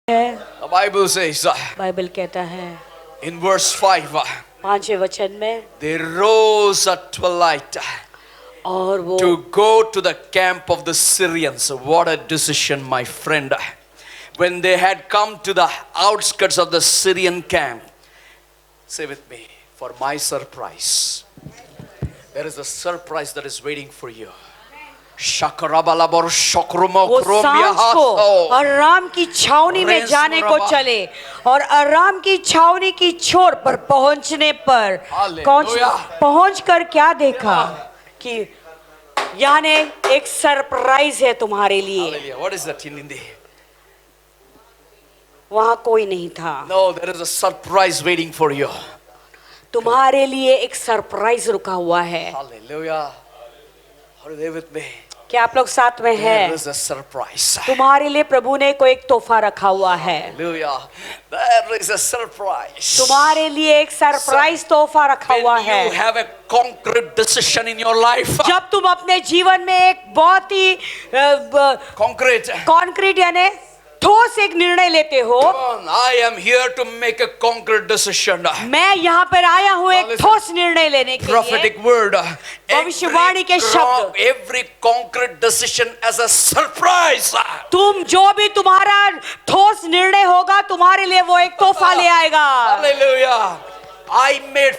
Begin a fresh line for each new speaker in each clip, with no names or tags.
The Bible says
Bible कहता है
in verse 5,
5वें वचन में,
they rose at twilight
और वो
to go to the camp of the Syrians. What a decision, my friend. When they had come to the outskirts of the Syrian camp, say with me, for my surprise, there is a surprise that is waiting for you.
वो सांझ को अराम की छावनी में जाने को चले और अराम की छावनी की छोर पर पहुंचने पर पहुंच कर क्या देखा कि यानी एक सरप्राइज है तुम्हारे लिए।
Hallelujah. What is that in Hindi?
वहां कोई नहीं था।
No, there is a surprise waiting for you.
तुम्हारे लिए एक सरप्राइज रुका हुआ है।
Hallelujah. Are you there with me?
क्या आप लोग साथ में हैं?
There is a surprise.
तुम्हारे लिए प्रभु ने कोई एक तोहफा रखा हुआ है।
Hallelujah. There is a surprise.
तुम्हारे लिए एक सरप्राइज तोहफा रखा हुआ है।
When you have a concrete decision in your life.
जब तुम अपने जीवन में एक बहुत ही कॉन्क्रीट यानी ठोस एक निर्णय लेते हो।
I am here to make a concrete decision.
मैं यहाँ पर आया हूँ एक ठोस निर्णय लेने के लिए।
Prophetic word.
भविष्यवाणी के शब्द।
Every concrete decision as a surprise.
तुम जो भी तुम्हारा ठोस निर्णय होगा तुम्हारे लिए वो एक तोहफा ले आएगा।
Hallelujah. I made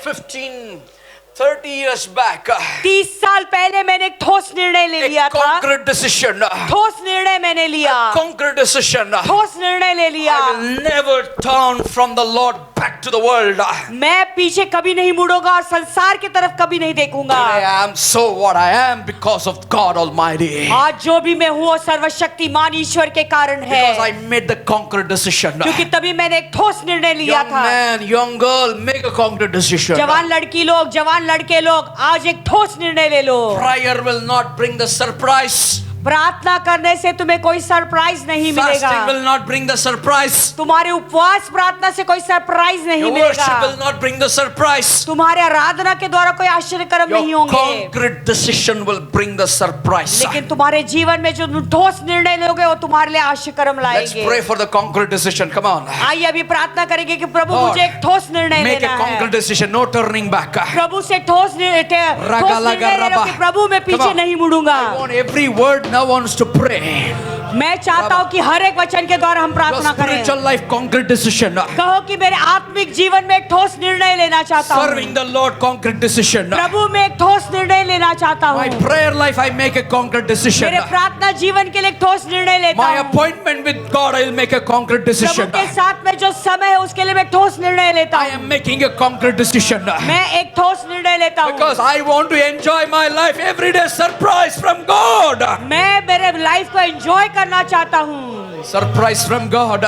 30 years back.
30 साल पहले मैंने एक ठोस निर्णय ले लिया था।
Concrete decision.
ठोस निर्णय मैंने लिया।
Concrete decision.
ठोस निर्णय ले लिया।
I will never turn from the Lord back to the world.
मैं पीछे कभी नहीं मुड़ूंगा और संसार की तरफ कभी नहीं देखूंगा।
I am so what I am because of God Almighty.
आज जो भी मैं हूँ वो सर्वशक्तिमान ईश्वर के कारण है।
Because I made the concrete decision.
क्योंकि तभी मैंने एक ठोस निर्णय लिया
Young
था।
man, young girl, make a concrete decision.
जवान लड़की लोग, जवान लड़के लोग, आज एक ठोस निर्णय ले लो।
Prayer will not bring the surprise.
प्रार्थना करने से तुम्हें कोई सरप्राइज नहीं मिलेगा।
Fasting will not bring the surprise.
तुम्हारे उपवास प्रार्थना से कोई सरप्राइज नहीं
Your
मिलेगा।
worship will not bring the surprise.
तुम्हारे आराधना के द्वारा कोई आश्चर्यकर्म नहीं
Your
होंगे।
concrete decision will bring the surprise.
लेकिन तुम्हारे जीवन में जो ठोस निर्णय लोगे वो तुम्हारे लिए आश्चर्यकर्म
Let's
लाएंगे।
pray for the concrete decision. Come on.
आइए अभी प्रार्थना करेंगे कि प्रभु
Lord,
मुझे एक ठोस निर्णय
Make
लेना
a concrete
है।
decision. No turning back.
प्रभु से ठोस निर्णय ले लो कि प्रभु मैं पीछे नहीं मुड़ूंगा।
I want every word now wants to pray.
मैं चाहता हूँ कि हर एक वचन के द्वारा हम
Your
प्रार्थना करें।
spiritual life concrete decision.
कहो कि मेरे आत्मिक जीवन में एक ठोस निर्णय लेना चाहता हूँ।
Serving the Lord concrete decision.
प्रभु मैं एक ठोस निर्णय लेना चाहता
My
हूँ।
prayer life I make a concrete decision.
मेरे प्रार्थना जीवन के लिए एक ठोस निर्णय लेता
My
हूँ।
appointment with God I will make a concrete
Prabhu
decision.
के साथ में जो समय है उसके लिए मैं ठोस निर्णय लेता
I
हूँ।
am making a concrete decision.
मैं एक ठोस निर्णय लेता हूँ।
Because I want to enjoy my life every day. Surprise from God.
मैं मेरे लाइफ को एंजॉय करना चाहता हूँ।
Surprise from God.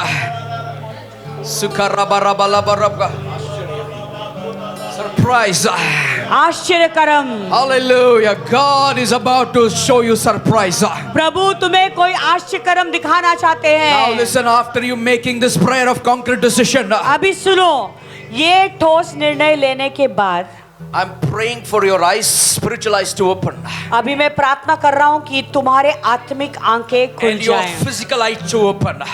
Surprise.
आश्चर्यकरम।
Hallelujah. God is about to show you surprise.
प्रभु तुम्हें कोई आश्चर्यकरम दिखाना चाहते
Now
हैं।
listen, after you making this prayer of concrete decision,
अभी सुनो, ये ठोस निर्णय लेने के बाद
I'm praying for your eyes, spiritual eyes to open.
अभी मैं प्रार्थना कर रहा हूँ कि तुम्हारे आत्मिक आंखें खुल
And your
जाएं,
physical eyes to open.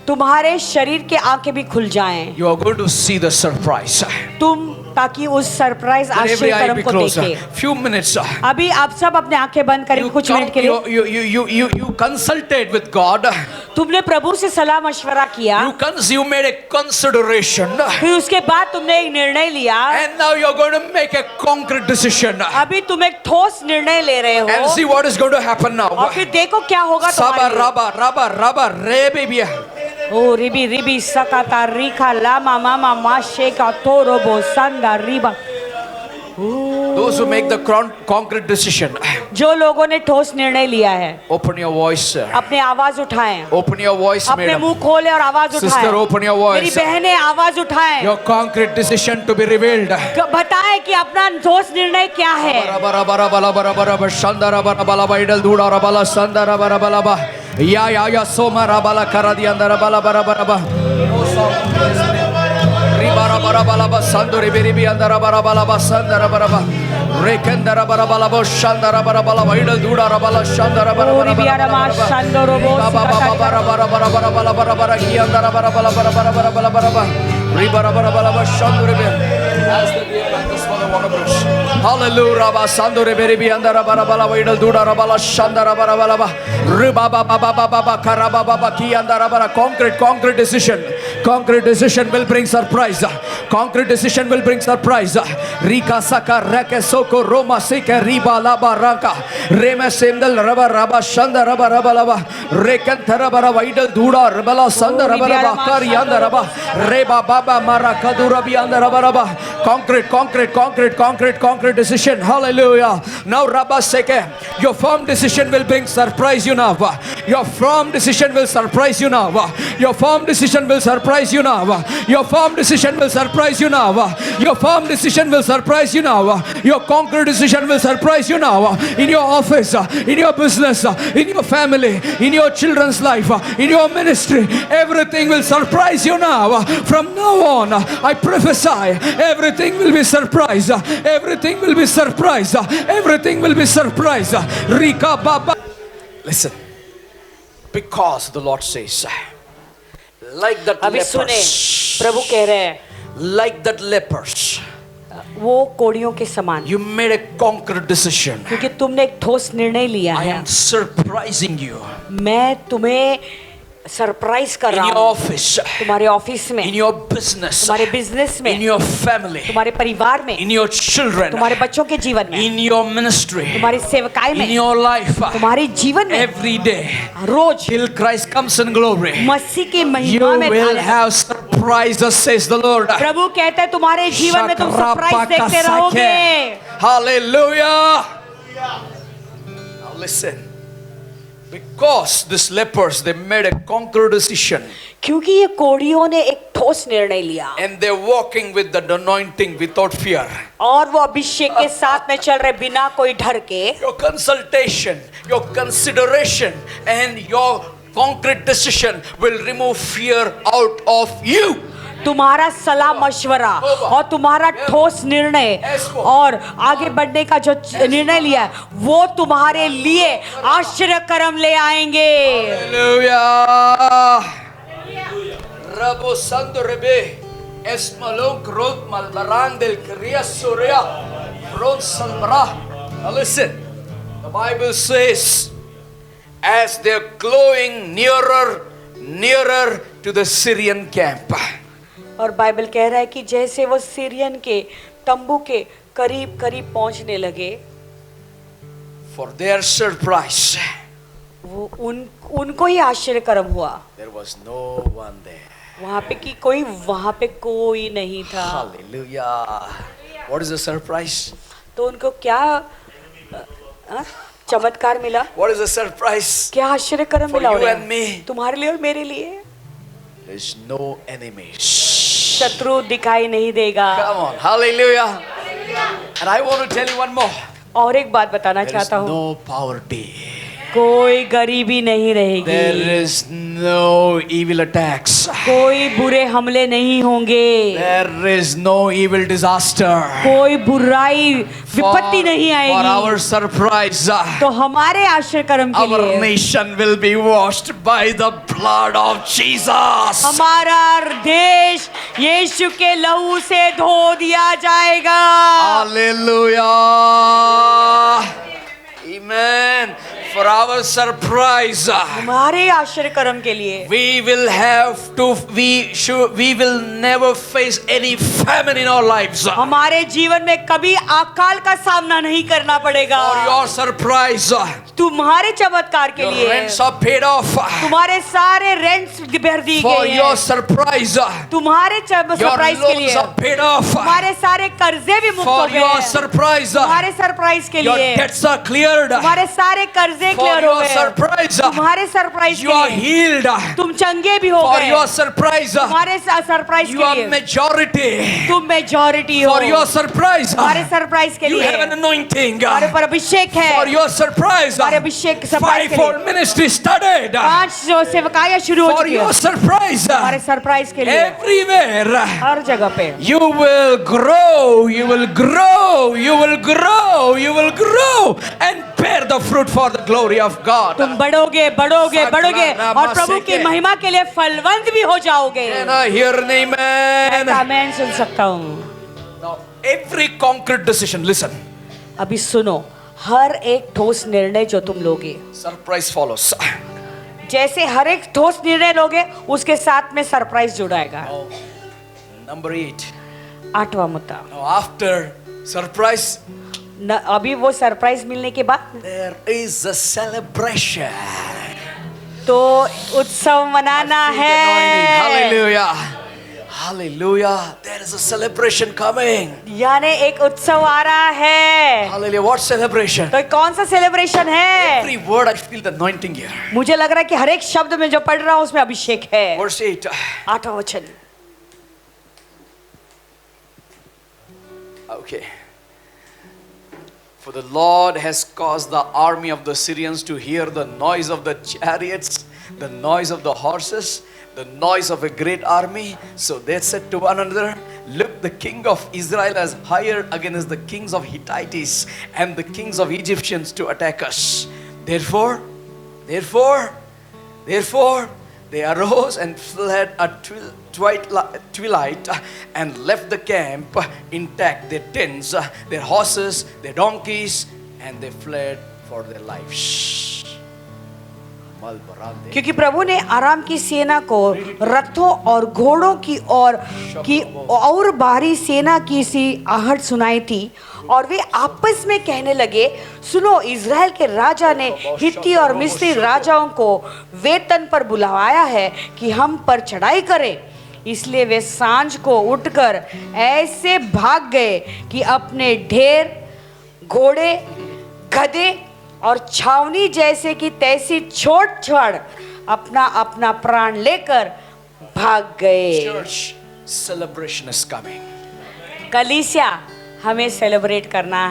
तुम्हारे शरीर के आंखें भी खुल जाएं,
You are going to see the surprise.
तुम ताकि उस surprise
Let every eye
आश्चर्यकर्म
be
को
closed.
देखें।
Few minutes.
अभी आप सब अपने आंखें बंद करें कुछ मिनट के लिए।
You consulted with God.
तुमने प्रभु से सलाह मशवरा किया,
You made a consideration.
फिर उसके बाद तुमने एक निर्णय लिया।
And now you're going to make a concrete decision.
अभी तुम एक ठोस निर्णय ले रहे
And
हो
see what is going to happen now.
और फिर देखो क्या होगा
Saba
तुम्हारे लिए।
raba re baby.
ओ रिबी रिबी सकता रिखा लामा मामा माशे का तोरो बो संदा Riba.
Those who make the concrete decision,
जो लोगों ने ठोस निर्णय लिया है,
open your voice.
अपने आवाज उठाएं,
Open your voice,
अपने
madam.
मुंह खोले और आवाज
Sister,
उठाएं।
open your
मेरी
voice.
बहनें आवाज उठाएं,
Your concrete decision to be revealed.
बताएं कि अपना ठोस निर्णय क्या है।
Bara shandara bara bala idal duda rabala sandara bara bala ba. Ya soma rabala karadi andara bala bara bara ba. Ribara bara bara bala basanduri biri bi andara bara bala basandara bara ba. Rekendara bara bala boshandara bara bala idal dudara bala shandara bara bara bara baba baba bara bara bara bara bara bara bara ki andara bara bara bara bara bara bara bara bara ri bara bara bara bashanduri bi. As the deer panteth for the water brooks. Hallelujah. Raba sandure beri bi andara bara bala idal dudara bala shandara bara bala ba. Ri baba baba baba karaba baba ki andara bara. Concrete decision. Concrete decision will bring surprise. Concrete decision will bring surprise. Rika saka reke soko roma sika riba laba ranka rema semdal raba raba shanda raba raba laba rekan thara bara idal duda rabala sanda raba raba kar yanda raba reba baba mara kadura bi anda raba raba. Concrete decision. Hallelujah. Now Rabba seke, your firm decision will bring surprise you now. Your firm decision will surprise you now. Your firm decision will surprise you now. Your firm decision will surprise you now. Your firm decision will surprise you now. Your concrete decision will surprise you now. In your office, in your business, in your family, in your children's life, in your ministry, everything will surprise you now. From now on, I prophesy, everything will be surprise. Everything will be surprise. Everything will be surprise. Rika Baba. Listen, because the Lord says, like that
अभी सुने
lepers,
प्रभु कह रहे हैं
like that lepers,
वो कोड़ियों के समान,
you made a concrete decision.
क्योंकि तुमने एक ठोस निर्णय लिया
I
है।
am surprising you
मैं तुम्हें सरप्राइज कर
in
रहा
your
हूँ,
office,
तुम्हारे ऑफिस में,
in your business,
तुम्हारे बिजनेस
in
में,
your family,
तुम्हारे परिवार में,
in your children,
तुम्हारे बच्चों के जीवन में,
in your ministry,
तुम्हारी सेवकाई
in
में,
your life,
तुम्हारे जीवन में,
every day,
rose
till Christ comes in glory,
मसीह की
you
महिमा में
will
Dhale.
have surprises, says the Lord.
प्रभु कहते हैं तुम्हारे जीवन में तुम सरप्राइज देखते रहोगे।
Hallelujah. Now listen. Because these lepers, they made a concrete decision.
क्योंकि ये कोढ़ियों ने एक ठोस निर्णय लिया
And they're walking with the anointing without fear.
और वो अभिषेक के साथ में चल रहे बिना कोई डर के।
Your consultation, your consideration, and your concrete decision will remove fear out of you.
तुम्हारा सलाह मशवरा और तुम्हारा ठोस निर्णय और आगे बढ़ने का जो निर्णय लिया है वो तुम्हारे लिए आश्चर्य कर्म ले आएंगे।
Hallelujah. Rabo santo rebe esmalon krot malbaran del kriya surya ron salbra. Now listen, the Bible says, as they're glowing nearer to the Syrian camp.
और बाइबल कह रहा है कि जैसे वो सीरियन के तंबू के करीब करीब पहुंचने लगे,
For their surprise,
वो उनको ही आश्चर्य कर्म हुआ।
there was no one there.
वहाँ पे कोई नहीं था।
Hallelujah. What is the surprise?
तो उनको क्या चमत्कार मिला?
What is the surprise?
क्या आश्चर्य कर्म
For
मिला
you
उन्हें?
and me.
तुम्हारे लिए और मेरे लिए
There's no enemies.
शत्रु दिखाई नहीं देगा।
Come on. Hallelujah. And I want to tell you one more.
और एक बात बताना
There is
चाहता हूँ,
no poverty.
कोई गरीबी नहीं
There
रहेगी,
is no evil attacks.
कोई बुरे हमले नहीं होंगे,
There is no evil disaster.
कोई बुराई विपत्ति नहीं
For
आएगी।
our surprise,
तो हमारे आश्चर्य कर्म के
our
लिए
nation will be washed by the blood of Jesus.
हमारा देश यीशु के लहू से धो दिया जाएगा।
Hallelujah. Amen. For our surprise,
हमारे आश्चर्य कर्म के लिए
we will never face any famine in our lives.
हमारे जीवन में कभी अकाल का सामना नहीं करना पड़ेगा।
For your surprise,
तुम्हारे चमत्कार के
your
लिए
rents are paid off.
तुम्हारे सारे रेंट्स भर दी
For
गई
your
है।
surprise,
तुम्हारे
your
सरप्राइज के
loans
लिए
are paid off.
तुम्हारे सारे कर्जे भी मुक्त हो
For
गए
your
हैं।
surprise,
तुम्हारे सरप्राइज के
your
लिए
debts are cleared.
तुम्हारे सारे कर्जे डिक्लेयर
For
हो
your
गए।
surprise,
तुम्हारे सरप्राइज
you
के
are
लिए
healed.
तुम चंगे भी हो
For
गए।
your surprise,
तुम्हारे सरप्राइज
you
के
are
लिए
majority.
तुम मेजॉरिटी हो।
For your surprise,
तुम्हारे सरप्राइज के
you
लिए
have an anointing.
तुम्हारे पर अभिषेक है।
For your surprise,
तुम्हारे अभिषेक सरप्राइज के लिए
fivefold ministry started.
5 जो सेवकाइयां शुरू हो
For
चुकी है।
your surprise,
तुम्हारे सरप्राइज के लिए
everywhere.
हर जगह पे
You will grow, you will grow, you will grow, you will grow and bear the fruit for the glory of God.
तुम बढ़ोगे बढ़ोगे बढ़ोगे और प्रभु की महिमा के लिए फलवंत भी हो जाओगे।
Can I hear an amen?
आमेन सुन सकता हूँ।
Now, every concrete decision, listen.
अभी सुनो, हर एक ठोस निर्णय जो तुम लोगे,
Surprise follows.
जैसे हर एक ठोस निर्णय लोगे उसके साथ में सरप्राइज जुड़ाएगा।
Number 8.
8वां मुद्दा,
Now, after surprise,
अभी वो सरप्राइज मिलने के बाद
there is a celebration.
तो उत्सव मनाना
Feel the anointing.
है।
Hallelujah. Hallelujah. There is a celebration coming.
यानी एक उत्सव आ रहा है।
Hallelujah. What celebration?
तो कौन सा सेलिब्रेशन है?
Every word I feel the anointing here.
मुझे लग रहा है कि हर एक शब्द में जो पढ़ रहा हूं उसमें अभिषेक है।
Verse 8.
8वां वचन।
Okay. For the Lord has caused the army of the Syrians to hear the noise of the chariots, the noise of the horses, the noise of a great army. So they said to one another, look, the king of Israel has hired against the kings of Hittites and the kings of Egyptians to attack us. Therefore, they arose and fled at twilight and left the camp intact, their tents, their horses, their donkeys, and they fled for their lives.
क्योंकि प्रभु ने आराम की सेना को रथों और घोड़ों की और बाहरी सेना की सी आहट सुनाई थी और वे आपस में कहने लगे, सुनो, इज़राइल के राजा ने हित्ती और मिस्री राजाओं को वेतन पर बुलाया है कि हम पर चढ़ाई करें। इसलिए वे सांझ को उठकर ऐसे भाग गए कि अपने ढेर, घोड़े, गधे और छावनी जैसे कि तैसी छोड़ अपना अपना प्राण लेकर भाग गए।
Church celebration is coming.
कलीसिया, हमें सेलिब्रेट करना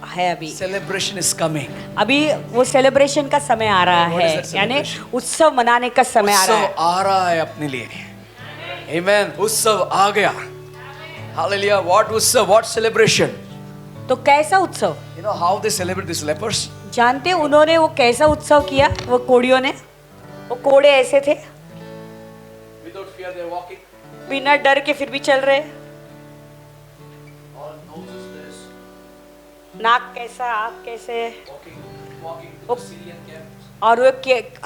है। अभी
Celebration is coming.
अभी वो सेलिब्रेशन का समय आ रहा है, यानी उत्सव मनाने का समय आ रहा है।
उत्सव आ रहा है अपने लिए। Amen. उत्सव आ गया। Hallelujah. What उत्सव? What celebration?
तो कैसा उत्सव?
You know how they celebrate these lepers?
जानते उन्होंने वो कैसा उत्सव किया? वो कोड़ियों ने, वो कोड़े ऐसे थे,
Without fear they are walking.
बिना डर के फिर भी चल रहे।
All noses this.
नाक कैसा, आँख कैसे,
Walking to the Syrian camp.
और वो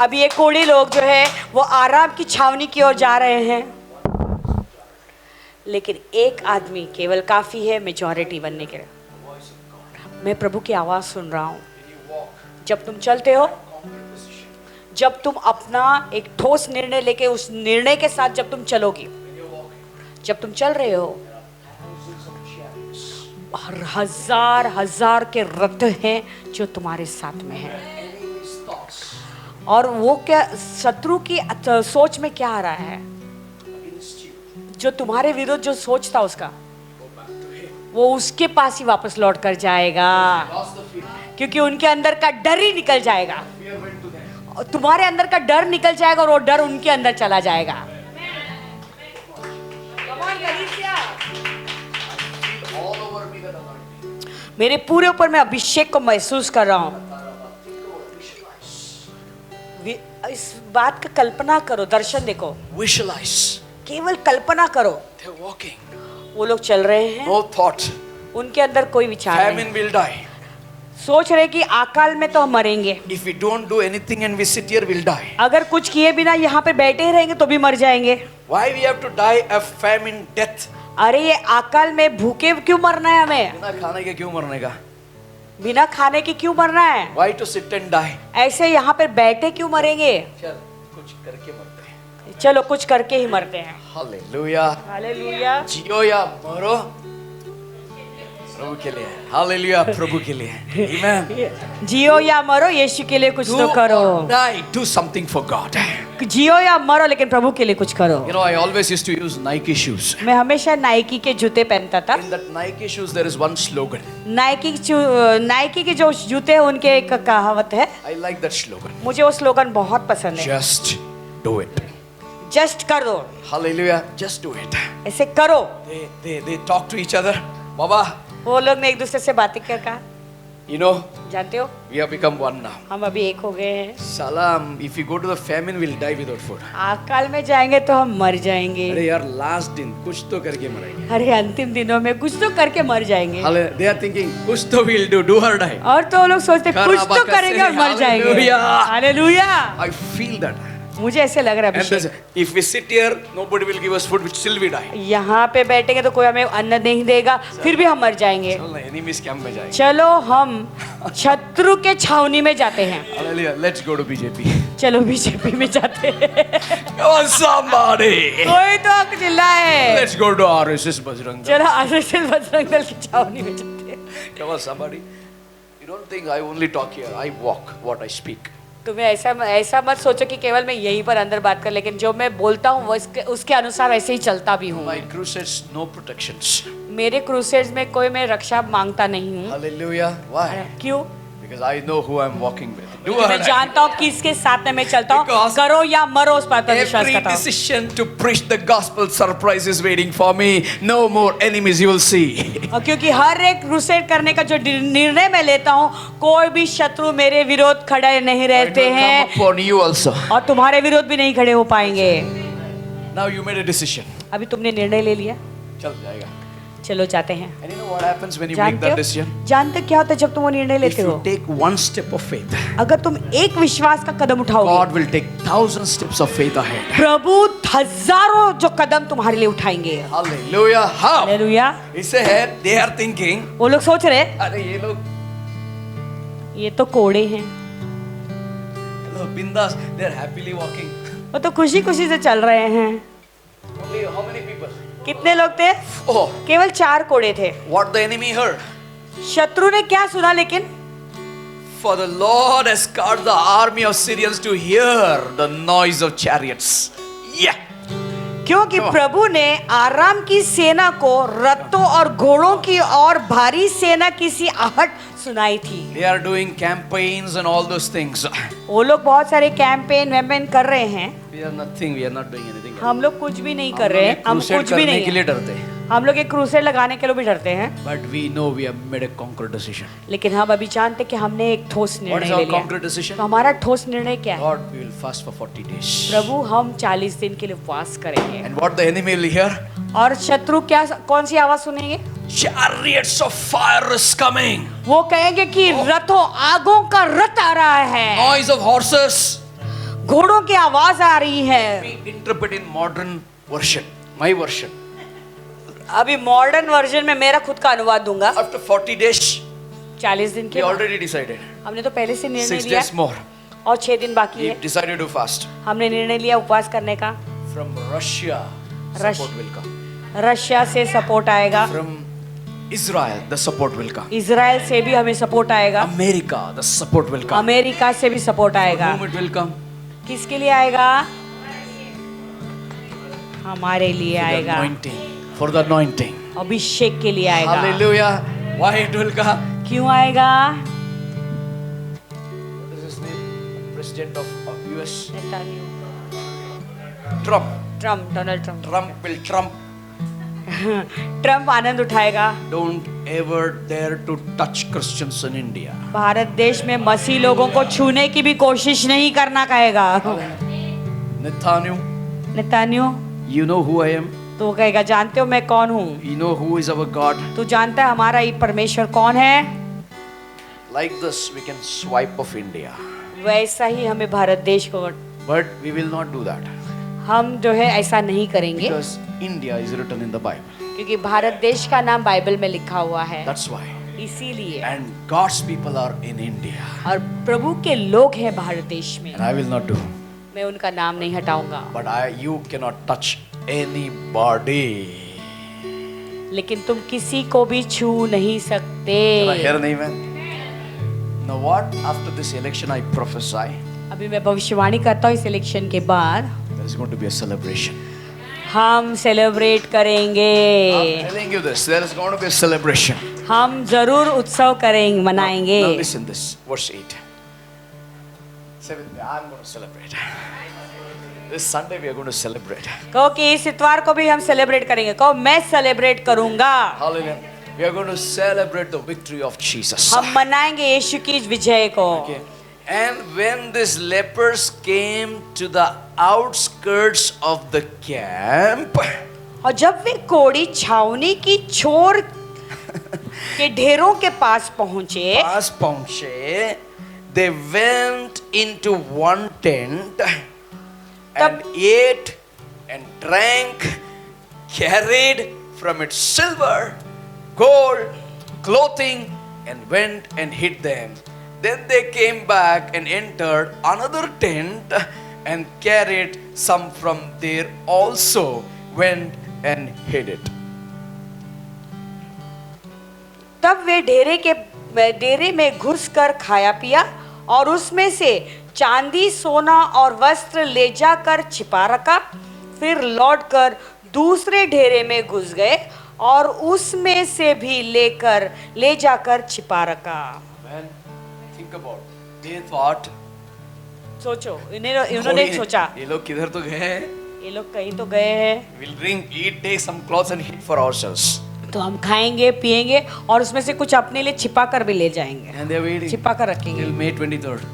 अभी ये कोड़ी लोग जो है वो आराम की छावनी की ओर जा रहे हैं। लेकिन एक आदमी केवल काफी है मेजॉरिटी बनने के लिए। मैं प्रभु की आवाज सुन रहा हूँ। जब तुम चलते हो, जब तुम अपना एक ठोस निर्णय लेके उस निर्णय के साथ जब तुम चलोगे, जब तुम चल रहे हो, हजार हजार के रथ हैं जो तुम्हारे साथ में हैं। और वो क्या शत्रु की सोच में क्या आ रहा है? जो तुम्हारे विरुद्ध जो सोचता उसका, वो उसके पास ही वापस लौट कर जाएगा, क्योंकि उनके अंदर का डर ही निकल जाएगा। तुम्हारे अंदर का डर निकल जाएगा और वो डर उनके अंदर चला जाएगा। मेरे पूरे ऊपर मैं अभिषेक को महसूस कर रहा हूँ। इस बात का कल्पना करो, दर्शन देखो,
Visualize.
केवल कल्पना करो।
They're walking.
वो लोग चल रहे हैं,
No thought.
उनके अंदर कोई विचार नहीं।
Famine will die.
सोच रहे कि अकाल में तो हम मरेंगे,
If we don't do anything and we sit here, we'll die.
अगर कुछ किए बिना यहाँ पे बैठे ही रहेंगे तो भी मर जाएंगे।
Why we have to die a famine death?
अरे ये अकाल में भूखे क्यों मरना है हमें?
बिना खाने के क्यों मरने का?
बिना खाने के क्यों मरना है?
Why to sit and die?
ऐसे यहाँ पे बैठे क्यों मरेंगे?
चल कुछ करके मरते हैं।
चलो कुछ करके ही मरते हैं।
Hallelujah.
हालेलुया।
जियो या मरो, प्रभु के लिए, हालेलुया, प्रभु के लिए, आमेन।
जियो या मरो, यीशु के लिए कुछ तो करो।
Do something for God.
जियो या मरो, लेकिन प्रभु के लिए कुछ करो।
You know, I always used to use Nike shoes.
मैं हमेशा नाइकी के जूते पहनता था।
In that Nike shoes there is one slogan.
Nike के जो जूते हैं उनके एक कहावत है।
I like that slogan.
मुझे वो स्लोगन बहुत पसंद है।
Just do it.
जस्ट कर दो,
Hallelujah, just do it.
ऐसे करो।
They talk to each other. Baba,
वो लोग ने एक दूसरे से बातें कर कहा,
you know,
जानते हो,
we have become one now.
हम अभी एक हो गए हैं।
Salam, if we go to the famine, we'll die without food.
अकाल में जाएंगे तो हम मर जाएंगे।
अरे यार, last दिन कुछ तो करके मरेंगे।
अरे अंतिम दिनों में कुछ तो करके मर जाएंगे।
They are thinking, कुछ तो we'll do or die.
और तो वो लोग सोचते कुछ तो करेंगे और मर जाएंगे। हालेलुया।
I feel that.
मुझे ऐसे लग रहा है अभिषेक।
If we sit here, nobody will give us food, still we die.
यहाँ पे बैठेंगे तो कोई हमें अन्न नहीं देगा, फिर भी हम मर जाएंगे।
Enemies camp में जाएंगे।
चलो हम शत्रु के छावनी में जाते हैं।
Hallelujah, let's go to BJP.
चलो बीजेपी में जाते हैं।
Come on, somebody.
कोई तो चिल्लाए।
Let's go to RSS Bajrang Dal.
चलो RSS बजरंग दल की छावनी में जाते हैं।
Come on, somebody. You don't think I only talk here. I walk what I speak.
तुम्हें ऐसा मत सोचो कि केवल मैं यहीं पर अंदर बात कर, लेकिन जो मैं बोलता हूँ वो उसके अनुसार ऐसे ही चलता भी हूँ।
My crusades, no protections.
मेरे क्रूसेड्स में कोई मैं रक्षा मांगता नहीं हूँ।
Hallelujah. Why?
क्यों?
Because I know who I'm walking with. Do
मैं जानता हूँ किसके साथ में मैं चलता हूँ।
Because
करो या मरो, उस बात पर विश्वास
every
करता हूँ।
decision to preach the gospel surprise is waiting for me. No more enemies you will see.
और क्योंकि हर एक क्रूसेड करने का जो निर्णय मैं लेता हूँ, कोई भी शत्रु मेरे विरोध खड़े नहीं
It
रहते
will come
हैं
upon you also.
और तुम्हारे विरोध भी नहीं खड़े हो पाएंगे।
Now you made a decision.
अभी तुमने निर्णय ले लिया,
चल जाएगा.
चलो जाते हैं।
And you know what happens when you make
जानते
that
हो
decision?
जानते क्या होता है जब तुम वो निर्णय
If
लेते हो?
you take one step of faith,
अगर तुम एक विश्वास का कदम उठाओगे,
God will take 1,000 steps of faith ahead.
प्रभु हजारों जो कदम तुम्हारे लिए उठाएंगे।
Hallelujah. How?
हालेलुया।
इससे है, they are thinking,
वो लोग सोच रहे
अरे ये लोग
ये तो कोड़े हैं,
बिंदास, they are happily walking.
वो तो खुशी खुशी से चल रहे हैं।
Only how many people?
कितने लोग थे?
Oh,
केवल 4 कोड़े थे।
what the enemy heard?
शत्रु ने क्या सुना? लेकिन
For the Lord has caused the army of Syrians to hear the noise of chariots. Yeah.
क्योंकि प्रभु ने आराम की सेना को रथों और घोड़ों की और भारी सेना की सी आहट सुनाई थी।
They are doing campaigns and all those things.
वो लोग बहुत सारे कैंपेन कर रहे हैं।
We are nothing. We are not doing anything.
हम लोग कुछ भी नहीं कर रहे हैं। हम कुछ भी नहीं
के लिए
है।
डरते हैं.
हम लोग एक क्रूसेड लगाने के लिए भी डरते हैं।
But we know we have made a concrete decision.
लेकिन हम अभी जानते कि हमने एक ठोस
What is
निर्णय
our
ले लिया।
concrete decision?
तो हमारा ठोस निर्णय क्या है?
Lord, we will fast for 40 days.
प्रभु हम 40 दिन के लिए उपवास करेंगे।
And what the enemy will hear?
और शत्रु क्या कौन सी आवाज सुनेंगे?
Chariots of fire is coming.
वो कहेंगे कि रथों आगों का रथ आ रहा है,
Noise of horses.
घोड़ों की आवाज आ रही है।
We interpret in modern version, my version.
अभी मॉडर्न वर्जन में मेरा खुद का अनुवाद दूंगा।
After 40 days,
40 दिन
we
के बाद
already decided.
हमने तो पहले से निर्णय
6
लिया
days more.
और 6 दिन बाकी
We
है।
decided to fast.
हमने निर्णय लिया उपवास करने का।
From Russia,
Rush-
support will come.
Russia से सपोर्ट आएगा,
From Israel, the support will come.
Israel से भी हमें सपोर्ट आएगा,
America, the support will come.
America से भी सपोर्ट
For
आएगा।
whom it will come?
किसके लिए आएगा? हमारे लिए
For the
आएगा,
anointing. For the anointing.
अभिषेक के लिए आएगा।
Hallelujah. Why it will come?
क्यों आएगा?
What is his name? President of US.
Netanyahu,
Trump.
Trump, Donald Trump.
Trump will trump.
Trump आनंद उठाएगा।
Don't ever dare to touch Christians in India.
Bharat देश में मसीह लोगों को छूने की भी कोशिश नहीं करना कहेगा।
Netanyahu,
Netanyahu,
you know who I am?
तो वो कहेगा जानते हो मैं कौन हूँ?
You know who is our God?
तू जानता है हमारा ये परमेश्वर कौन है?
Like this, we can swipe off India.
वैसा ही हमें भारत देश को,
But we will not do that.
हम जो है ऐसा नहीं करेंगे,
Because India is written in the Bible.
क्योंकि भारत देश का नाम बाइबल में लिखा हुआ है।
That's why.
इसीलिए
And God's people are in India.
और प्रभु के लोग हैं भारत देश में।
And I will not do.
मैं उनका नाम नहीं हटाऊंगा,
But you cannot touch anybody.
लेकिन तुम किसी को भी छू नहीं सकते।
Can I hear an amen? Now what? After this election I prophesy
अभी मैं भविष्यवाणी करता हूँ इस इलेक्शन के बाद
there is going to be a celebration.
हम सेलिब्रेट करेंगे।
I'm telling you this, there is going to be a celebration.
हम जरूर उत्सव करेंगे, मनाएंगे।
Now listen this, verse 8. Say with me, I'm going to celebrate. This Sunday we are going to celebrate.
कहो कि इस इतवार को भी हम सेलिब्रेट करेंगे। कहो मैं सेलिब्रेट करूंगा।
Hallelujah. We are going to celebrate the victory of Jesus.
हम मनाएंगे यीशु की इस विजय को।
Okay. And when these lepers came to the outskirts of the camp,
और जब वे कोढ़ी छावनी की छोर के ढेरों के पास पहुंचे, they went into one tent and ate and drank, carried from it silver, gold, clothing, and went and hid them. Then they came back and entered another tent and carried some from there also, went and hid it. तब वे डेरे में घुसकर खाया पिया और उसमें से चांदी, सोना और वस्त्र ले जाकर छिपा रखा। फिर लौटकर दूसरे डेरे में घुस गए और उसमें से भी ले जाकर छिपा रखा।
Well, think about it. They thought,
सोचो, इन्होंने सोचा
ये लोग किधर तो गए हैं?
ये लोग कहीं तो गए हैं,
We'll drink, eat, take some clothes and hid for ourselves.
तो हम खाएंगे पिएंगे और उसमें से कुछ अपने लिए छिपा कर भी ले जाएंगे,
And they're waiting
छिपा कर रखेंगे।
till May 23rd.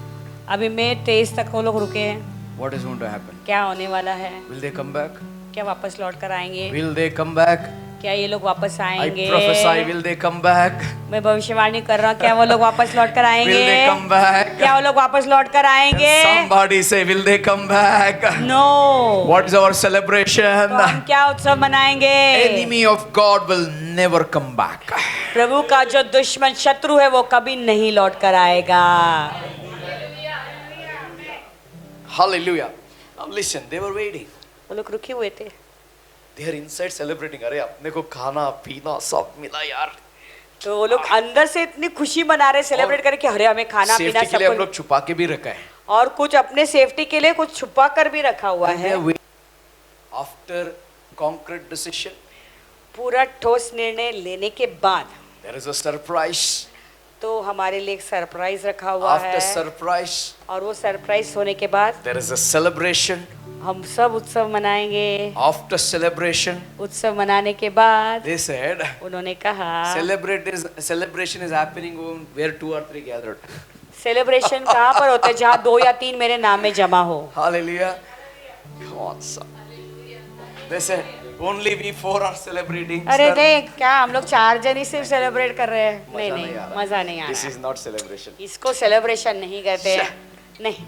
अभी मई 23 तक वो लोग रुके हैं।
What is going to happen?
क्या होने वाला है?
Will they come back?
क्या वापस लौट कर आएंगे?
Will they come back?
क्या ये लोग वापस
I
आएंगे?
prophesy, will they come back?
मैं भविष्यवाणी कर रहा हूँ, क्या वो लोग वापस लौट कर आएंगे?
Will they come back?
क्या वो लोग वापस लौट कर आएंगे?
Somebody say, will they come back?
No.
What is our celebration?
तो हम क्या उत्सव मनाएंगे?
Enemy of God will never come back.
प्रभु का जो दुश्मन शत्रु है वो कभी नहीं लौट कर आएगा।
Hallelujah. Now listen, they were waiting.
वो लोग रुके हुए थे।
They are inside celebrating. अरे अपने को खाना पीना सब मिला यार.
तो वो लोग अंदर से इतनी खुशी मना रहे, सेलिब्रेट करके अरे हमें खाना पीना
सेफ्टी के लिए
सब
हम लोग छुपा के भी रखा है.
और कुछ अपने सेफ्टी के लिए कुछ छुपा कर भी रखा हुआ है।
After concrete decision,
पूरा ठोस निर्णय लेने के बाद
there is a surprise.
तो हमारे लिए एक सरप्राइज रखा हुआ
After
है।
surprise,
और वो सरप्राइज होने के बाद
there is a celebration.
हम सब उत्सव मनाएंगे।
After celebration,
उत्सव मनाने के बाद
they said,
उन्होंने कहा
celebration is happening where 2 or 3 gathered.
Celebration कहाँ पर होता है? जहाँ 2 या 3 मेरे नाम में जमा हो।
Hallelujah. Come on, son. They said, only we 4 are celebrating.
अरे
sir.
नहीं, क्या हम लोग 4 जन ही सिर्फ सेलिब्रेट कर रहे हैं? नहीं
मजा
नहीं,
आ रहा।
मजा नहीं आ
This
रहा।
is not celebration.
इसको सेलिब्रेशन नहीं कहते हैं। नहीं,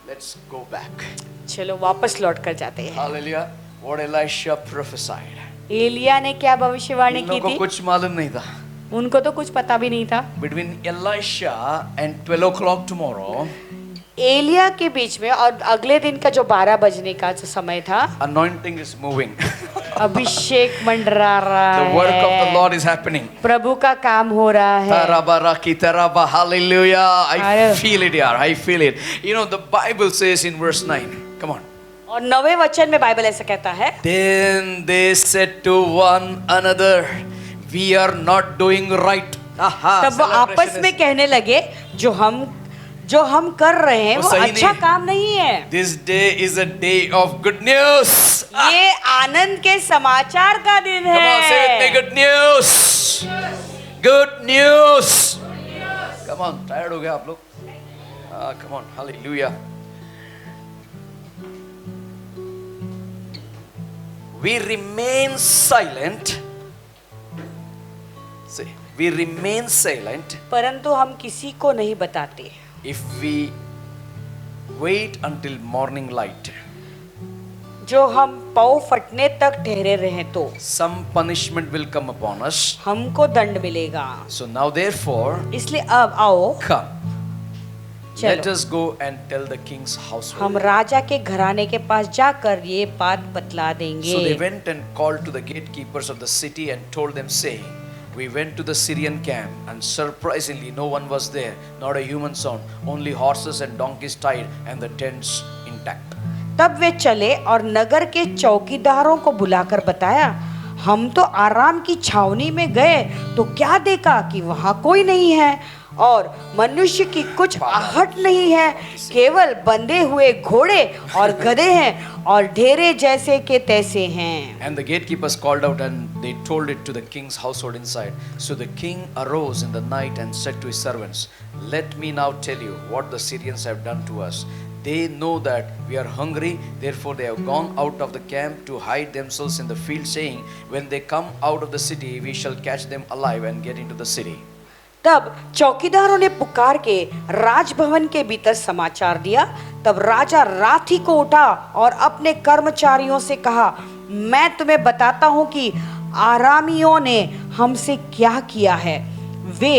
Let's go back.
चलो वापस लौट कर जाते हैं।
Hallelujah. What Elisha prophesied.
Elia ने क्या भविष्यवाणी
इन
की
लोगों को
थी?
कुछ मालूम नहीं था.
उनको तो कुछ पता भी नहीं था।
Between Elisha and 12 o'clock tomorrow,
Elia के बीच में और अगले दिन का जो 12 बजने का जो समय था,
anointing is moving.
अभिषेक मंडरा रहा
The work of the
है,
Lord is happening.
प्रभु का काम हो रहा है।
Tarabaraki taraba, hallelujah. I
Hallelujah.
feel it here. I feel it. You know, the Bible says in verse 9. Come on.
और 9वें वचन में बाइबल ऐसा कहता है,
Then they said to one another, we are not doing right. Aha,
तब वो आपस
celebration
में
is-
कहने लगे जो हम कर रहे हैं
वो
वो
सही
अच्छा
नहीं।
काम नहीं है।
This day is a day of good news.
ये आनंद के समाचार का दिन
Come on, say with me,
है।
good news. Good news. Come on, tired हो गया आप लोग? Come on, hallelujah. We remain silent. Say, we remain silent
परंतु हम किसी को नहीं बताते
if we wait until morning light.
जो हम पाँव फटने तक ठहरे रहे तो
Some punishment will come upon us.
हमको दंड मिलेगा।
So now therefore,
इसलिए अब आओ,
come. Let
चलो
us go and tell the king's household.
हम राजा के घराने के पास जाकर ये बात बतला
So they
देंगे।
went and called to the gatekeepers of the city and told them, saying, We went to the Syrian camp, and surprisingly no one was there, not a human sound, only horses and donkeys tied, and the tents intact.
तब वे चले और नगर के चौकीदारों को बुलाकर बताया, हम तो आराम की छावनी में गए तो क्या देखा कि वहां कोई नहीं है और मनुष्य की कुछ आहट नहीं है, केवल बंधे हुए घोड़े और गधे हैं और ढेरे जैसे के तैसे हैं।
And the gatekeepers called out, and they told it to the king's household inside. So the king arose in the night and said to his servants, Let me now tell you what the Syrians have done to us. They know that we are hungry, therefore they have gone out of the camp to hide themselves in the field, saying, When they come out of the city, we shall catch them alive and get into the city.
तब चौकीदारों ने पुकार के राजभवन के भीतर समाचार दिया। तब राजा रात ही को उठा और अपने कर्मचारियों से कहा, मैं तुम्हें बताता हूं कि आरामियों ने हमसे क्या किया है। वे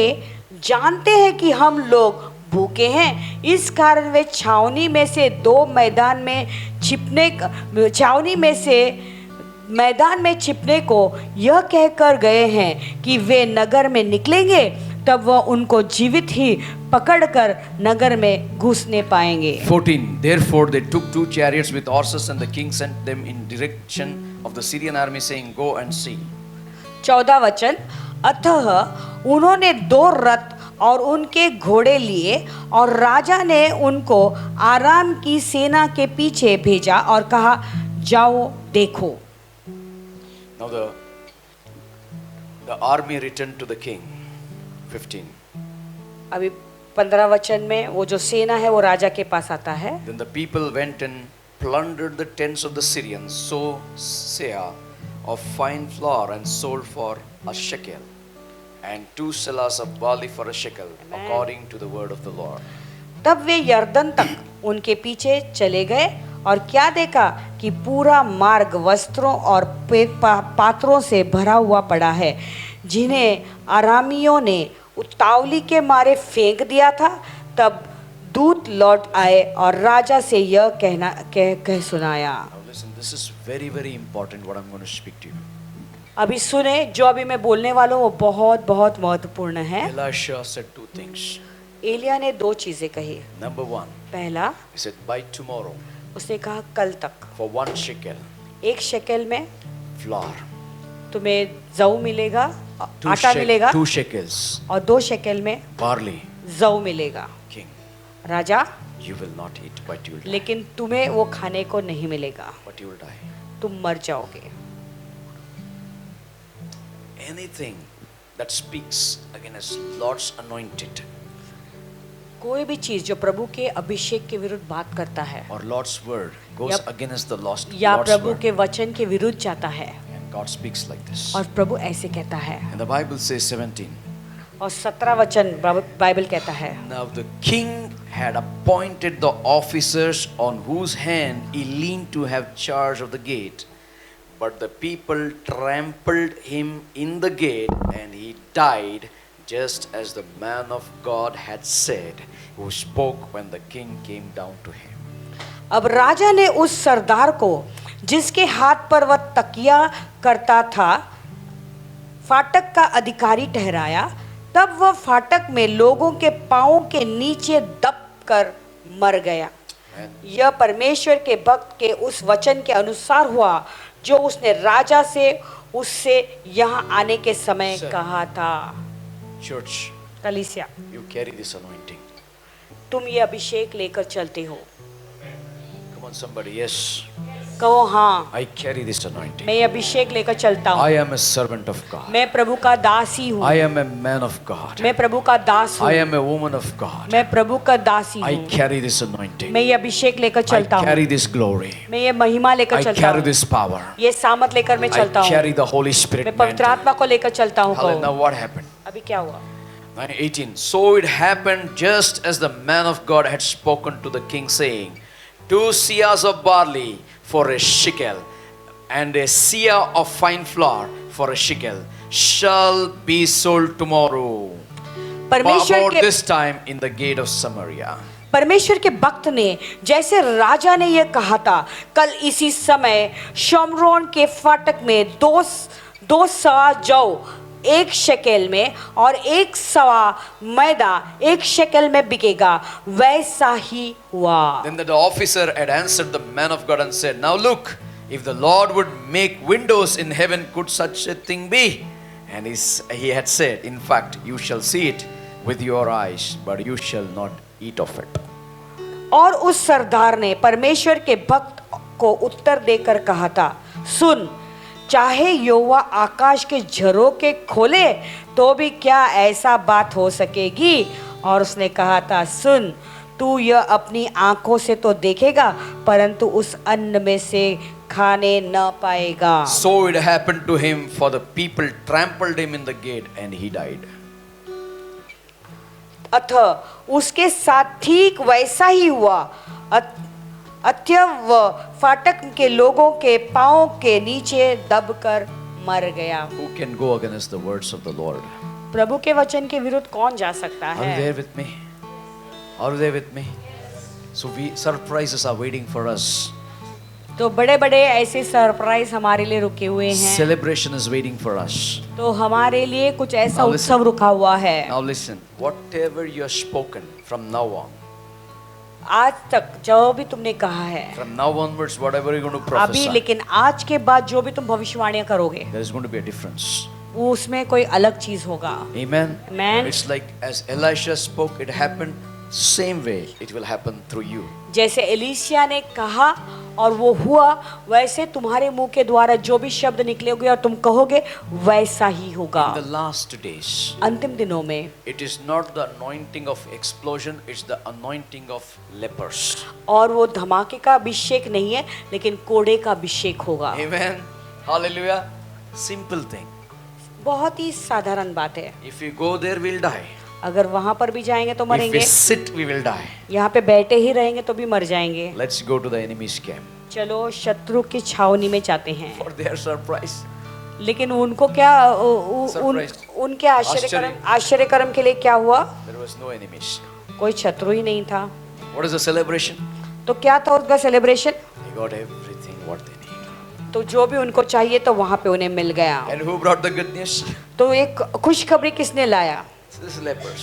जानते हैं कि हम लोग भूखे हैं, इस कारण वे छावनी में से मैदान में छिपने को यह कहकर गए हैं कि वे नगर में निकलेंगे तब वह उनको जीवित ही पकड़कर नगर में घुसने पाएंगे।
14. Therefore they took 2 chariots with horses, and the king sent them in direction of the Syrian army, saying, Go and see.
14 वचन, अतः उन्होंने 2 रथ और उनके घोड़े लिए और राजा ने उनको आराम की सेना के पीछे भेजा और कहा, जाओ देखो।
Now the army returned to the king. 15.
अभी 15 वचन में वो जो सेना है वो राजा के पास आता है।
Then the people went and plundered the tents of the Syrians, so seah of fine flour and sold for a shekel, and 2 seahs of barley for a shekel, according to the word of the Lord.
तब वे यरदन तक उनके पीछे चले गए और क्या देखा कि पूरा मार्ग वस्त्रों और पात्रों से भरा हुआ पड़ा है, जिन्हें आरामियों ने उतावली के मारे फेंक दिया था। तब दूत लौट आए और राजा से यह कह सुनाया।
Now listen, this is very, very important what I'm going to speak to you.
अभी सुने, जो अभी मैं बोलने वाला हूँ वो बहुत बहुत महत्वपूर्ण है।
Elisha said 2 things.
एलिया ने 2 चीजें कही।
Number 1,
पहला,
he said, By tomorrow,
उसने कहा कल तक
for 1 shekel,
1 शेकेल में
flour,
तुम्हें जौ मिलेगा, आटा मिलेगा,
2 shekels,
और 2 शेकेल में
barley.
जौ मिलेगा।
King,
Raja,
you will not eat, but you will die.
लेकिन तुम्हें वो खाने को नहीं मिलेगा,
But you will die.
तुम मर जाओगे।
Anything that speaks against Lord's anointed
कोई भी चीज जो प्रभु के अभिषेक के विरुद्ध बात करता है
or Lord's word goes
या-
against the
या
Lord's
प्रभु
word,
के वचन के विरुद्ध जाता है,
and God speaks like this.
और प्रभु ऐसे कहता है।
And the Bible says 17.
और 17 वचन बाइबल कहता है,
Now the king had appointed the officers on whose hand he leaned to have charge of the gate, but the people trampled him in the gate, and he died, just as the man of God had said, who spoke when the king came down to him.
अब राजा ने उस सरदार को जिसके हाथ पर वह तकिया करता था फाटक का अधिकारी ठहराया। तब वह फाटक में लोगों के पांवों के नीचे दब कर मर गया। यह परमेश्वर के भक्त के उस वचन के अनुसार हुआ जो उसने राजा से उससे यहाँ आने के समय कहा था।
Church,
कलीसिया,
you carry this anointing.
तुम ये अभिषेक लेकर चलते हो।
Come on, somebody. Yes,
कहो हाँ,
I carry this anointing.
मैं ये अभिषेक लेकर चलता हूँ।
I am a servant of God.
मैं प्रभु का दासी हूँ।
I am a man of God.
मैं प्रभु का दास हूँ।
I am a woman of God.
मैं प्रभु का दासी
I
हूँ।
carry this anointing.
मैं ये अभिषेक लेकर
I
चलता हूँ।
carry this glory.
मैं ये महिमा लेकर
I
चलता
carry
हूँ।
this power.
ये सामत लेकर मैं
I
चलता हूँ।
carry the Holy Spirit
मैं पवित्र
mantle.
आत्मा को लेकर चलता हूँ।
Hallelujah. Now
कहो,
what happened?
अभी क्या हुआ?
18. So it happened just as the man of God had spoken to the king, saying, 2 seahs of barley for a shekel, and a seah of fine flour for a shekel shall be sold tomorrow
परमेश्वर
about
के
this time in the gate of Samaria.
परमेश्वर के भक्त ने जैसे राजा ने यह कहा था, कल इसी समय शमरोन के फाटक में दो सवा जौ 1 शेकेल में और 1 सवा मैदा 1 शेकेल में बिकेगा, वैसा ही हुआ।
Then the officer had answered the man of God and said, Now look, if the Lord would make windows in heaven, could such a thing be? And he had said, In fact, you shall see it with your eyes, but you shall not eat of it.
और उस सरदार ने परमेश्वर के भक्त को उत्तर देकर कहा था, सुन, चाहे यहोवा आकाश के झरोखे खोले तो भी क्या ऐसा बात हो सकेगी? और उसने कहा था, सुन, तू यह अपनी आंखों से तो देखेगा, परंतु उस अन्न में से खाने न पाएगा।
So it happened to him, for the people trampled him in the gate and he died.
अतः उसके साथ ठीक वैसा ही हुआ। अतः वह फाटक के लोगों के पांव के नीचे दबकर मर गया।
Who can go against the words of the Lord?
प्रभु के वचन के विरुद्ध कौन जा सकता
Are you
है?
there with me? Are you there with me? So surprises are waiting for us.
तो बड़े बड़े ऐसे सरप्राइज हमारे लिए रुके हुए हैं।
Celebration is waiting for us.
तो हमारे लिए कुछ ऐसा
Now
उत्सव रुका हुआ है।
Now listen, whatever you have spoken from now on,
आज तक जो भी तुमने कहा है,
from now onwards, whatever you're going to
अभी,
prophesy,
लेकिन आज के बाद जो भी तुम भविष्यवाणियां करोगे,
there is going to be a difference.
वो उसमें कोई अलग चीज होगा।
Amen.
Amen.
It's like as Elisha spoke, it happened same way. It will happen through you.
जैसे एलीशिया ने कहा और वो हुआ, वैसे तुम्हारे मुंह के द्वारा जो भी शब्द निकलेगे और तुम कहोगे, वैसा ही होगा।
In the last days,
अंतिम दिनों में
it is not the anointing of explosion, it's the anointing of lepers.
और वो धमाके का अभिषेक नहीं है, लेकिन कोड़े का अभिषेक होगा।
Amen. Hallelujah. Simple thing.
बहुत ही साधारण बात है।
If we go there, we'll die.
अगर वहां पर भी जाएंगे तो
If
मरेंगे,
we sit, we will die.
यहाँ पे बैठे ही रहेंगे तो भी मर जाएंगे।
Let's go to the enemy's camp
चलो शत्रु की छावनी में जाते हैं।
for their surprise.
लेकिन उनको क्या
Surprise.
उनके आश्चर्यकरम के लिए क्या हुआ?
There was no enemies.
कोई शत्रु ही नहीं था।
What is the celebration?
तो क्या था उसका celebration?
They got everything what they need.
तो जो भी उनको चाहिए तो वहां पे उन्हें मिल गया।
And who brought the good news?
तो एक खुशखबरी किसने लाया?
These lepers.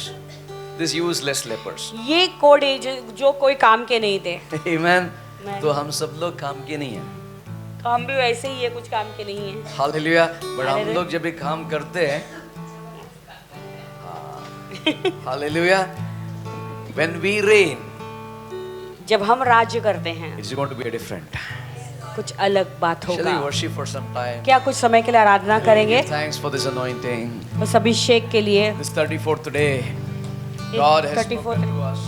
These useless lepers.
ये कोड़े जो कोई काम के नहीं थे।
Amen.
Amen.
तो हम सब लोग काम के नहीं हैं।
तो हम भी वैसे ही है, कुछ काम के नहीं है।
Hallelujah. But हम
Hallelujah.
लोग जब भी काम करते हैं, Hallelujah. When we reign,
जब हम राज्य करते हैं,
it's going to be a different.
कुछ अलग बात
Shall we
होगा।
worship for some time?
क्या कुछ समय के लिए आराधना करेंगे?
Give thanks for this anointing.
बस अभिषेक के लिए।
This 34th day, God has
34th
spoken to us.